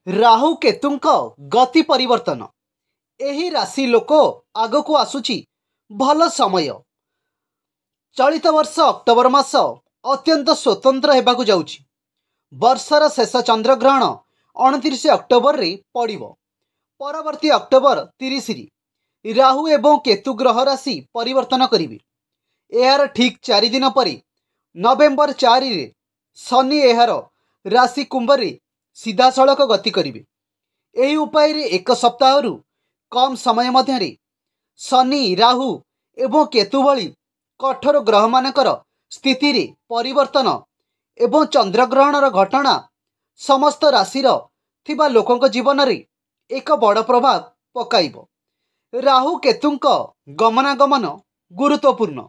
राहु केतुंक गति परिवर्तन। एही राशि लोक आगक आसुची भल समय। चलित वर्ष अक्टोबर मास अत्यंत स्वतंत्र हेबाकु जाउची। वर्षर शेष चंद्रग्रहण 29 अक्टोबर रे पड़िबो। परवर्ती अक्टोबर 30 री राहु एवं केतु ग्रह राशि परिवर्तन करिवे। एहार ठीक 4 दिन परे नवेम्बर 4 रे शनि एहार राशि कुंभ रे सीधा सड़क गति करिवे। एही उपाय रे एक सप्ताह रु कम समय मध्य शनि राहु एवं केतु भली कठोर ग्रह मानकर स्थिति रे परिवर्तन एवं चंद्रग्रहणर घटना समस्त राशिर थिबा लोकंक जीवन रे एक बड़ प्रभाव पकाइबो। राहु केतुंक गमनागमन गुरुत्वपूर्ण।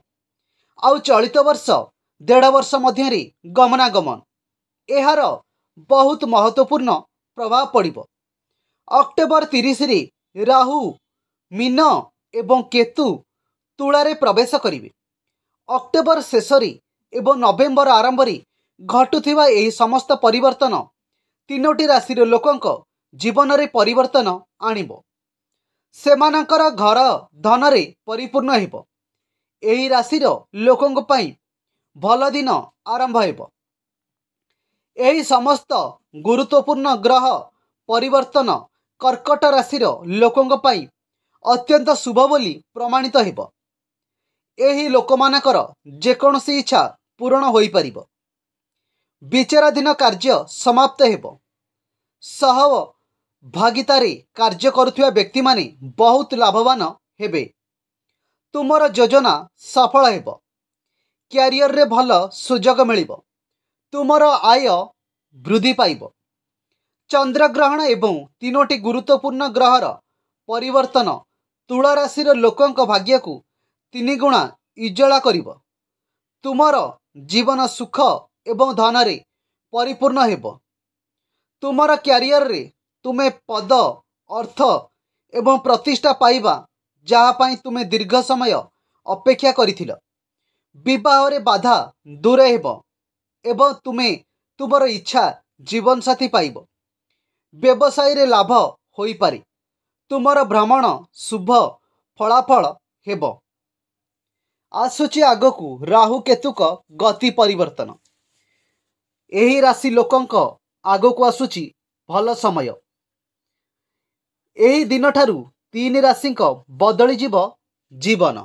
आउ चलित वर्ष 1.5 वर्ष मध्य गमनागमन एहार बहुत महत्वपूर्ण प्रभाव पड़िबो। अक्टोबर 30 रे राहु मीन एवं केतु तुलारे प्रवेश करिवे। अक्टोबर शेषरे एवं नवेम्बर आरंभ रे घटुथिबा एही समस्त परिवर्तन तीनोटी राशिर लोकंक जीवन रे परिवर्तन आनिबो। सेमानकर घर धन रे परिपूर्ण हेबो। एही राशिर लोकंक पई भल दिन आरंभ हेबो। एही समस्त गुरुत्वपूर्ण ग्रह परिवर्तन कर्कट राशिर लोकंक पई अत्यंत शुभ बोली प्रमाणित हेबो। एही लोकमानकर जेकोसी इच्छा पूर्ण होई परिबो। विचाराधीन कार्य समाप्त हेबो। सह भागितारे कार्य करुथिबा व्यक्ति माने बहुत लाभवान हेबे। तुमर योजना सफल हेबो। क्यारियर रे भल सुजोग मिलिबो। तुमर आय वृद्धि पाइबो। चंद्रग्रहण एवं तीनोटी गुरुत्वपूर्ण ग्रहर परिवर्तन तुला राशिर लोकंक भाग्य को 3 गुणा उज्ज्वला करिबो। तुमर जीवन सुख एवं धन रे परिपूर्ण हेबो। तुमर क्यारियर रे तुमे पद अर्थ एवं प्रतिष्ठा पाइबा जहा पाई तुमे दीर्घ समय अपेक्षा करिथिलो। विवाह रे बाधा दूर हेबो एवं तुमे तुमर इच्छा जीवन साथी पाइबो। व्यवसाय रे लाभ होई पारे। तुमर भ्रमण शुभ फलाफल हेबो। आसुची आगकू राहु केतुक गति परिवर्तन। एही राशि लोकंक आगकू आसुची भल समय। एही दिन ठारू 3 राशिंक बदली जीव जीवन।